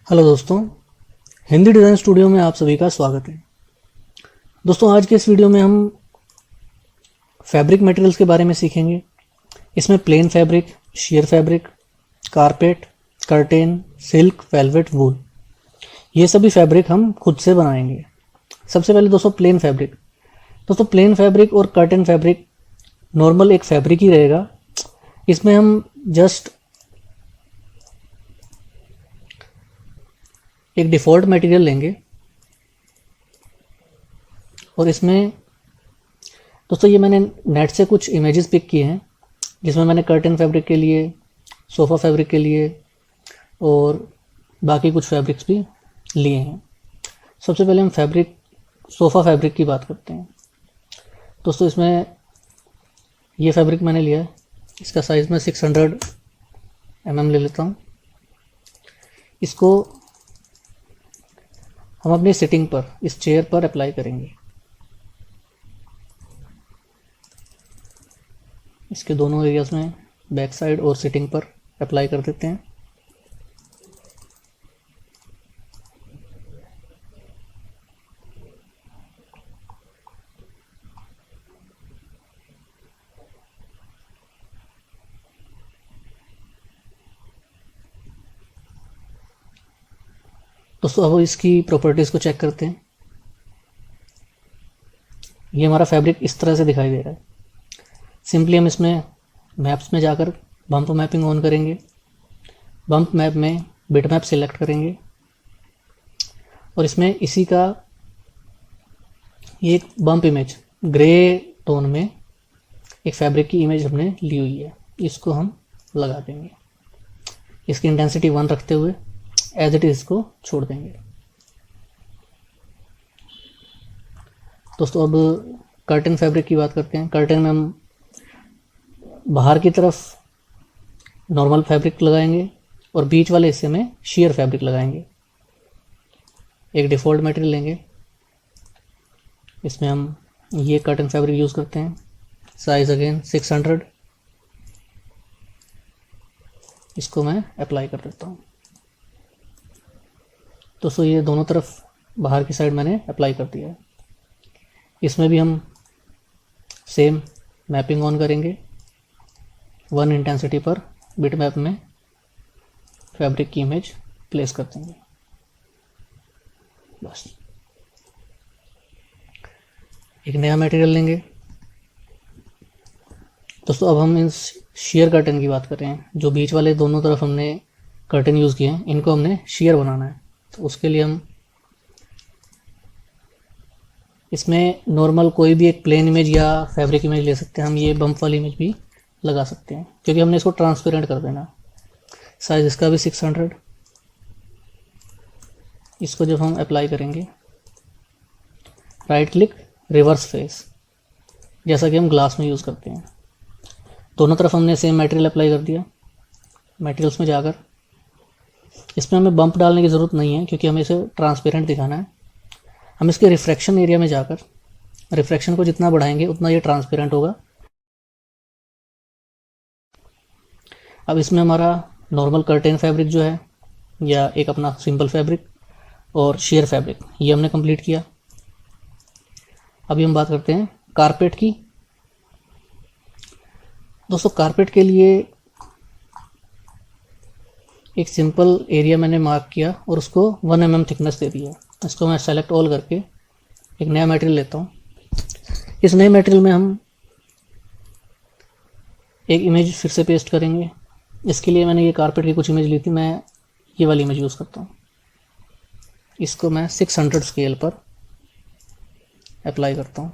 Hello दोस्तों, Hindi design studio में आप सभी का स्वागत है। दोस्तों, आज के इस वीडियो में हम फैब्रिक मटेरियल्स के बारे में सीखेंगे। इसमें plain fabric, sheer fabric, carpet, curtain, silk, velvet, wool, ये सभी फैब्रिक हम खुद से बनाएंगे। सबसे पहले दोस्तों प्लेन फैब्रिक। दोस्तों प्लेन फैब्रिक और कर्टेन फैब्रिक नॉर्मल एक फैब्रिक ही रहेगा। इसमें हम जस्ट एक डिफ़ॉल्ट मटेरियल लेंगे और इसमें दोस्तों ये मैंने नेट से कुछ इमेजेस पिक किए हैं, जिसमें मैंने कर्टेन फैब्रिक के लिए, सोफ़ा फैब्रिक के लिए और बाकी कुछ फैब्रिक्स भी लिए हैं। सबसे पहले हम सोफ़ा फैब्रिक की बात करते हैं। दोस्तों इसमें ये फैब्रिक मैंने लिया है, इसका साइज़ मैं 600 mm ले लेता हूँ। इसको हम अपनी सिटिंग पर, इस चेयर पर अप्लाई करेंगे। इसके दोनों एरियाज में बैक साइड और सिटिंग पर अप्लाई कर देते हैं। दोस्तों अब इसकी प्रॉपर्टीज़ को चेक करते हैं। ये हमारा फैब्रिक इस तरह से दिखाई दे रहा है। सिंपली हम इसमें मैप्स में जाकर बम्प मैपिंग ऑन करेंगे। बम्प मैप में बिट मैप सिलेक्ट करेंगे और इसमें इसी का ये एक बम्प इमेज ग्रे टोन में एक फैब्रिक की इमेज हमने ली हुई है, इसको हम लगा देंगे। इसकी इंटेंसिटी 1 रखते हुए एज इट इज इसको छोड़ देंगे। दोस्तों अब कर्टेन फैब्रिक की बात करते हैं। कर्टेन में हम बाहर की तरफ नॉर्मल फैब्रिक लगाएंगे और बीच वाले हिस्से में शेयर फैब्रिक लगाएंगे। एक डिफ़ॉल्ट मटेरियल लेंगे, इसमें हम ये कर्टेन फैब्रिक यूज़ करते हैं। Size again 600। इसको मैं अप्लाई कर देता हूँ। दोस्तों ये दोनों तरफ बाहर की साइड मैंने अप्लाई कर दिया है। इसमें भी हम सेम मैपिंग ऑन करेंगे। 1 इंटेंसिटी पर बिट मैप में फैब्रिक की इमेज प्लेस कर देंगे। बस एक नया मटेरियल लेंगे। दोस्तों अब हम इस शेयर कर्टन की बात कर रहे हैं। जो बीच वाले दोनों तरफ हमने कर्टन यूज़ किए हैं, इनको हमने शेयर बनाना है। तो उसके लिए हम इसमें नॉर्मल कोई भी एक प्लेन इमेज या फैब्रिक इमेज ले सकते हैं। हम ये बम्प वाली इमेज भी लगा सकते हैं, क्योंकि हमने इसको ट्रांसपेरेंट कर देना। साइज़ इसका भी 600। इसको जब हम अप्लाई करेंगे, राइट क्लिक, रिवर्स फेस, जैसा कि हम ग्लास में यूज़ करते हैं। दोनों तरफ हमने सेम मटेरियल अप्लाई कर दिया। मटेरियल्स में जाकर इसमें हमें बम्प डालने की ज़रूरत नहीं है, क्योंकि हमें इसे ट्रांसपेरेंट दिखाना है। हम इसके रिफ्रैक्शन एरिया में जाकर रिफ्रैक्शन को जितना बढ़ाएंगे उतना ये ट्रांसपेरेंट होगा। अब इसमें हमारा नॉर्मल कर्टेन फैब्रिक जो है, या एक अपना सिंपल फैब्रिक और शेयर फैब्रिक, ये हमने कंप्लीट किया। अभी हम बात करते हैं कारपेट की। दोस्तों कारपेट के लिए एक सिंपल एरिया मैंने मार्क किया और उसको 1 mm थिकनेस दे दिया। इसको मैं सेलेक्ट ऑल करके एक नया मटेरियल लेता हूँ। इस नए मटेरियल में हम एक इमेज फिर से पेस्ट करेंगे। इसके लिए मैंने ये कारपेट की कुछ इमेज ली थी, मैं ये वाली इमेज यूज़ करता हूँ। इसको मैं 600 स्केल पर अप्लाई करता हूँ।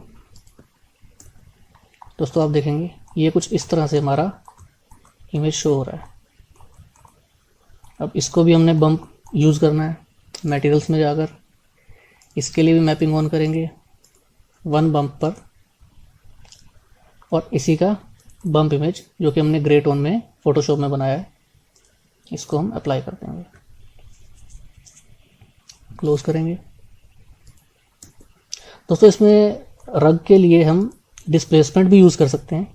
दोस्तों आप देखेंगे ये कुछ इस तरह से हमारा इमेज शो हो रहा है। अब इसको भी हमने बम्प यूज़ करना है। मटेरियल्स में जाकर इसके लिए भी मैपिंग ऑन करेंगे 1 बम्प पर, और इसी का बम्प इमेज जो कि हमने ग्रे टोन में फोटोशॉप में बनाया है, इसको हम अप्लाई कर देंगे। क्लोज करेंगे। दोस्तों इसमें रग के लिए हम डिस्प्लेसमेंट भी यूज़ कर सकते हैं,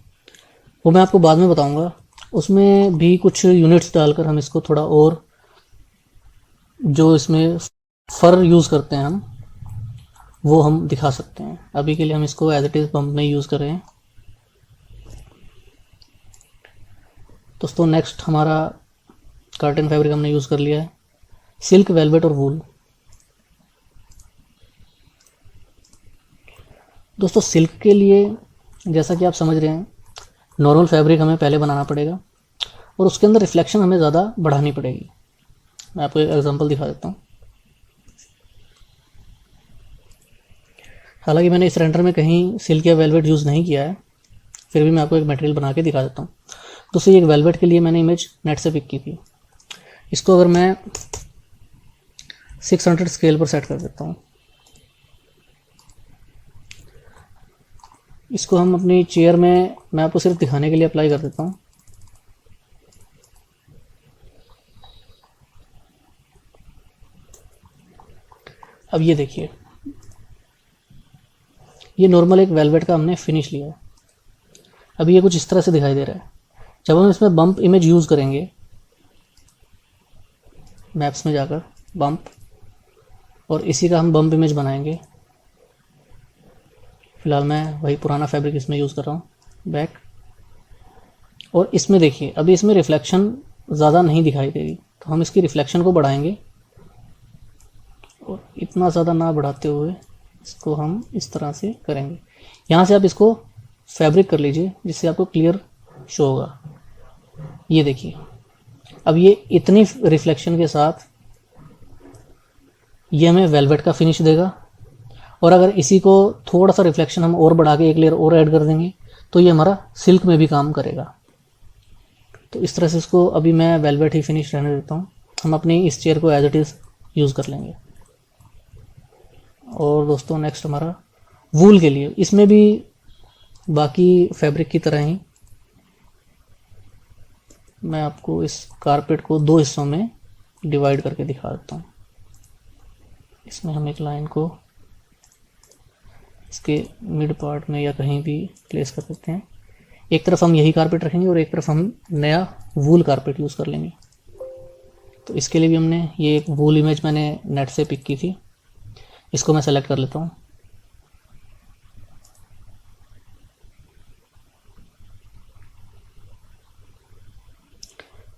वो मैं आपको बाद में बताऊंगा। उसमें भी कुछ यूनिट्स डालकर हम इसको थोड़ा और जो इसमें फर यूज़ करते हैं हम, वो हम दिखा सकते हैं। अभी के लिए हम इसको एज इट इज़ बम्प में यूज़ कर रहे हैं। दोस्तों नेक्स्ट हमारा कर्टन फैब्रिक हमने यूज़ कर लिया है, सिल्क, वेलवेट और वूल। दोस्तों सिल्क के लिए जैसा कि आप समझ रहे हैं, नॉर्मल फैब्रिक हमें पहले बनाना पड़ेगा और उसके अंदर रिफ्लेक्शन हमें ज़्यादा बढ़ानी पड़ेगी। मैं आपको एक एग्जांपल दिखा देता हूँ। हालांकि मैंने इस रेंडर में कहीं सिल्क या वेलवेट यूज़ नहीं किया है, फिर भी मैं आपको एक मटेरियल बना के दिखा देता हूँ। दोस्तों ये एक वेलवेट के लिए मैंने इमेज नेट से पिक की थी। इसको अगर मैं 600 स्केल पर सेट कर देता हूँ, इसको हम अपनी चेयर में, मैं आपको सिर्फ दिखाने के लिए अप्लाई कर देता हूँ। अब ये देखिए, ये नॉर्मल एक वेलवेट का हमने फिनिश लिया है। अब ये कुछ इस तरह से दिखाई दे रहा है। जब हम इसमें बम्प इमेज यूज़ करेंगे, मैप्स में जाकर बम्प, और इसी का हम बम्प इमेज बनाएंगे। फिलहाल मैं वही पुराना फैब्रिक इसमें यूज़ कर रहा हूँ, बैक। और इसमें देखिए, अभी इसमें रिफ्लेक्शन ज़्यादा नहीं दिखाई देगी, तो हम इसकी रिफ्लेक्शन को बढ़ाएंगे और इतना ज़्यादा ना बढ़ाते हुए इसको हम इस तरह से करेंगे। यहाँ से आप इसको फैब्रिक कर लीजिए जिससे आपको क्लियर शो होगा। ये देखिए, अब ये इतनी रिफ्लेक्शन के साथ ये हमें वेलवेट का फिनिश देगा, और अगर इसी को थोड़ा सा रिफ्लेक्शन हम और बढ़ा के एक लेयर और ऐड कर देंगे तो ये हमारा सिल्क में भी काम करेगा। तो इस तरह से इसको अभी मैं वेलवेट ही फिनिश रहने देता हूँ। हम अपनी इस चेयर को एज इट इज़ यूज़ कर लेंगे। और दोस्तों नेक्स्ट हमारा वूल के लिए, इसमें भी बाकी फैब्रिक की तरह ही मैं आपको इस कारपेट को दो हिस्सों में डिवाइड करके दिखा देता हूँ। इसमें हम एक लाइन को इसके मिड पार्ट में या कहीं भी प्लेस कर देते हैं। एक तरफ हम यही कारपेट रखेंगे और एक तरफ हम नया वूल कारपेट यूज़ कर लेंगे। तो इसके लिए भी हमने ये एक वूल इमेज मैंने नेट से पिक की थी, इसको मैं सेलेक्ट कर लेता हूँ।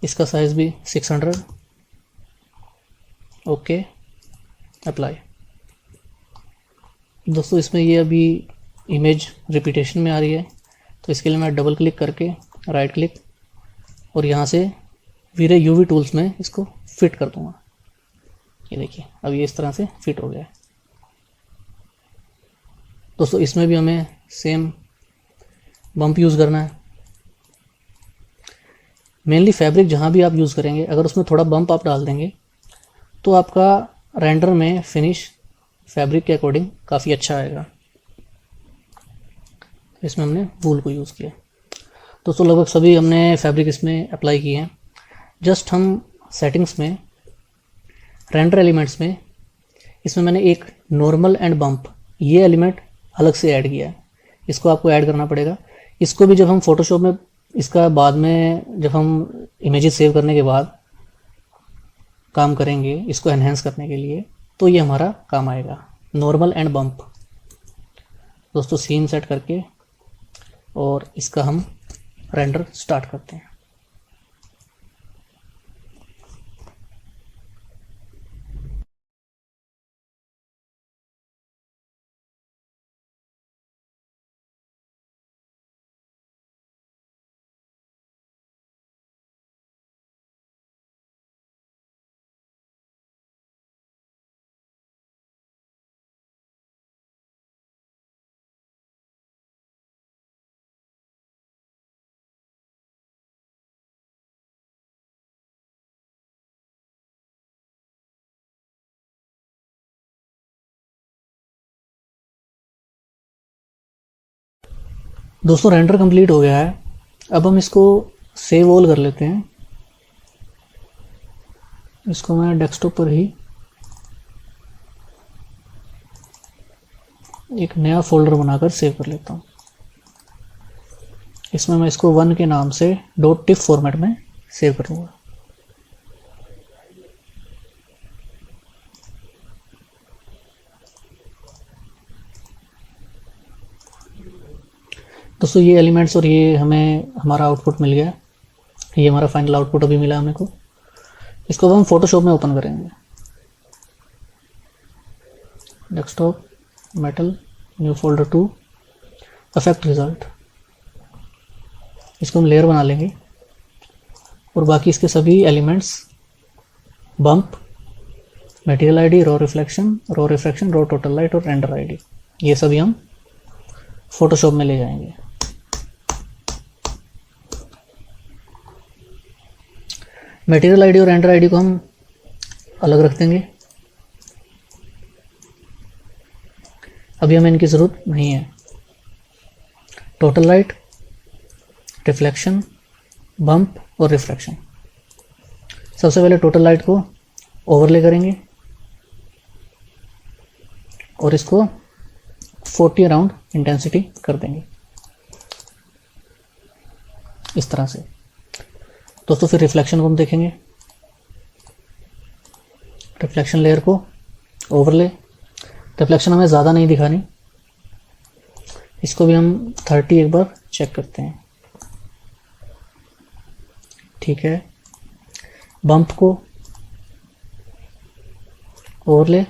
इसका साइज़ भी 600। Okay, apply. दोस्तों इसमें ये अभी इमेज रिपीटेशन में आ रही है, तो इसके लिए मैं डबल क्लिक करके राइट क्लिक और यहाँ से वीरे यूवी टूल्स में इसको फिट कर दूंगा। ये देखिए, अब ये इस तरह से फिट हो गया है। दोस्तों इसमें भी हमें सेम बम्प यूज़ करना है। मेनली फैब्रिक जहाँ भी आप यूज़ करेंगे, अगर उसमें थोड़ा बम्प आप डाल देंगे तो आपका रेंडर में फिनिश फैब्रिक के अकॉर्डिंग काफ़ी अच्छा आएगा। इसमें हमने वूल को यूज़ किया। दोस्तों लगभग सभी हमने फैब्रिक इसमें अप्लाई किए हैं। जस्ट हम सेटिंग्स में, रेंडर एलिमेंट्स में, इसमें मैंने एक नॉर्मल एंड बम्प, ये एलिमेंट अलग से ऐड किया है। इसको आपको ऐड करना पड़ेगा। इसको भी जब हम फोटोशॉप में, इसका बाद में जब हम इमेजेस सेव करने के बाद काम करेंगे इसको एनहेंस करने के लिए, तो ये हमारा काम आएगा, नॉर्मल एंड बम्प। दोस्तों सीन सेट करके और इसका हम रेंडर स्टार्ट करते हैं। दोस्तों रेंडर कंप्लीट हो गया है। अब हम इसको सेव ऑल कर लेते हैं। इसको मैं डेस्कटॉप पर ही एक नया फोल्डर बनाकर सेव कर लेता हूँ। इसमें मैं इसको 1 के नाम से .tif फॉर्मेट में सेव करूँगा। दोस्तों ये एलिमेंट्स और ये हमें हमारा आउटपुट मिल गया। ये हमारा फाइनल आउटपुट अभी मिला हमें को। इसको अब हम फोटोशॉप में ओपन करेंगे। Desktop, metal, new folder 2, effect result. इसको हम लेयर बना लेंगे और बाकी इसके सभी elements bump, material ID, raw reflection, raw total light और रेंडर आईडी, ये सभी हम फोटोशॉप में ले जाएंगे। मटेरियल आईडी और रेंडर आईडी को हम अलग रख देंगे, अभी हमें इनकी ज़रूरत नहीं है। टोटल लाइट, रिफ्लेक्शन, बम्प और रिफ्रैक्शन। सबसे पहले टोटल लाइट को ओवरले करेंगे और इसको 40 अराउंड इंटेंसिटी कर देंगे इस तरह से। दोस्तों फिर रिफ्लेक्शन को हम देखेंगे। रिफ्लेक्शन लेयर को ओवरले, रिफ्लेक्शन हमें ज़्यादा नहीं दिखानी, इसको भी हम 30 एक बार चेक करते हैं। ठीक है। बम्प को ओवरले,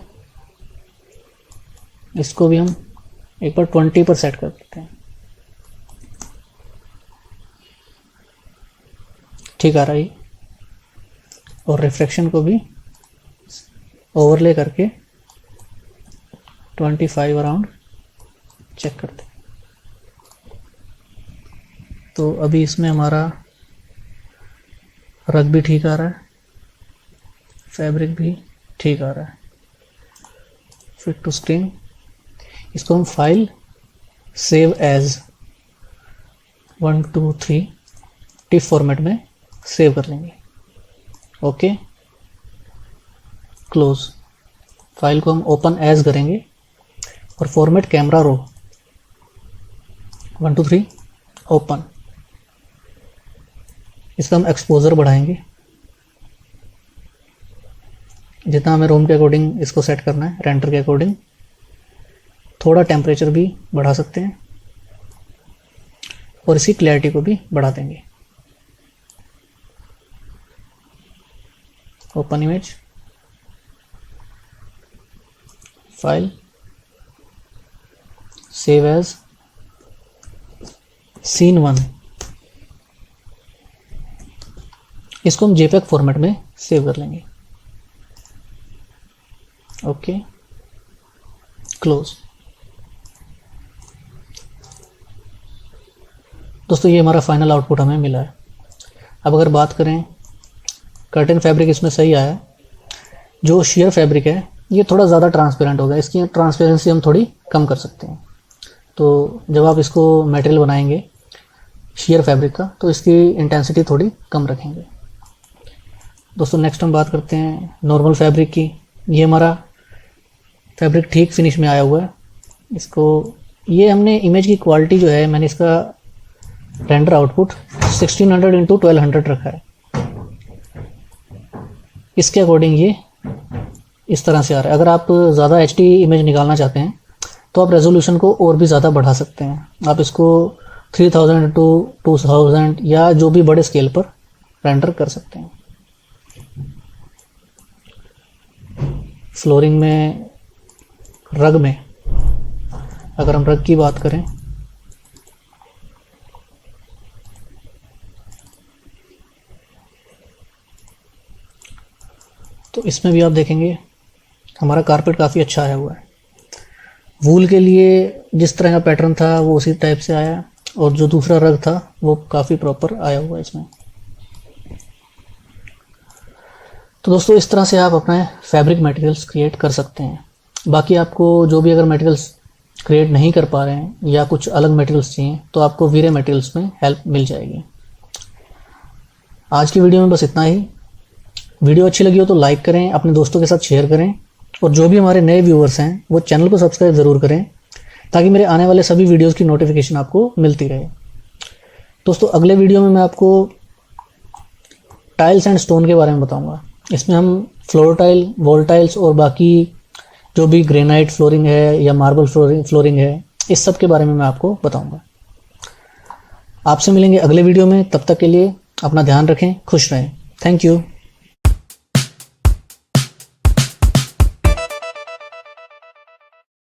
इसको भी हम एक बार 20 पर सेट कर देते हैं। ठीक आ रहा है। और रिफ्रैक्शन को भी ओवरले करके 25 अराउंड चेक करते हैं। तो अभी इसमें हमारा रग भी ठीक आ रहा है, फैब्रिक भी ठीक आ रहा है। फिट टू स्क्रीन, इसको हम file save as 1 2 3 TIFF format में सेव कर लेंगे। Okay, close. फाइल को हम ओपन एज करेंगे और फॉर्मेट कैमरा रो 1 2 3 ओपन। इसका हम एक्सपोजर बढ़ाएंगे, जितना हमें रोम के अकॉर्डिंग इसको सेट करना है, रेंडर के अकॉर्डिंग। थोड़ा टेम्परेचर भी बढ़ा सकते हैं और इसकी क्लैरिटी को भी बढ़ा देंगे। Open image, file save as scene 1। इसको हम जेपेग फॉर्मेट में सेव कर लेंगे। Okay, close. दोस्तों ये हमारा फाइनल आउटपुट हमें मिला है। अब अगर बात करें, कर्टेन फैब्रिक इसमें सही आया है। जो शेयर फैब्रिक है ये थोड़ा ज़्यादा ट्रांसपेरेंट हो गया, इसकी ट्रांसपेरेंसी हम थोड़ी कम कर सकते हैं। तो जब आप इसको मटेरियल बनाएंगे शेयर फैब्रिक का, तो इसकी इंटेंसिटी थोड़ी कम रखेंगे। दोस्तों नेक्स्ट हम बात करते हैं नॉर्मल फैब्रिक की। ये हमारा फैब्रिक ठीक फिनिश में आया हुआ है। इसको ये हमने इमेज की क्वालिटी जो है, मैंने इसका रेंडर आउटपुट 1600 × 1200 रखा है। इसके अकॉर्डिंग ये इस तरह से आ रहा है। अगर आप ज़्यादा HD इमेज निकालना चाहते हैं तो आप रेजोल्यूशन को और भी ज़्यादा बढ़ा सकते हैं। आप इसको 3000 × 2000 या जो भी बड़े स्केल पर रेंडर कर सकते हैं। फ्लोरिंग में, रग में, अगर हम रग की बात करें तो इसमें भी आप देखेंगे हमारा कारपेट काफ़ी अच्छा आया हुआ है। वूल के लिए जिस तरह का पैटर्न था वो उसी टाइप से आया, और जो दूसरा रग था वो काफ़ी प्रॉपर आया हुआ है इसमें। तो दोस्तों इस तरह से आप अपने फैब्रिक मटेरियल्स क्रिएट कर सकते हैं। बाकी आपको जो भी अगर मटेरियल्स क्रिएट नहीं कर पा रहे हैं या कुछ अलग मटेरियल्स चाहिए तो आपको वीरे मटेरियल्स में हेल्प मिल जाएगी। आज की वीडियो में बस इतना ही। वीडियो अच्छी लगी हो तो लाइक करें, अपने दोस्तों के साथ शेयर करें, और जो भी हमारे नए व्यूअर्स हैं वो चैनल को सब्सक्राइब ज़रूर करें ताकि मेरे आने वाले सभी वीडियोस की नोटिफिकेशन आपको मिलती रहे। दोस्तों अगले वीडियो में मैं आपको टाइल्स एंड स्टोन के बारे में बताऊंगा। इसमें हम फ्लोर टाइल, वॉल टाइल्स और बाकी जो भी ग्रेनाइट फ्लोरिंग है या मार्बल फ्लोरिंग है, इस सब के बारे में मैं आपको बताऊंगा। आपसे मिलेंगे अगले वीडियो में, तब तक के लिए अपना ध्यान रखें, खुश रहें। Thank you.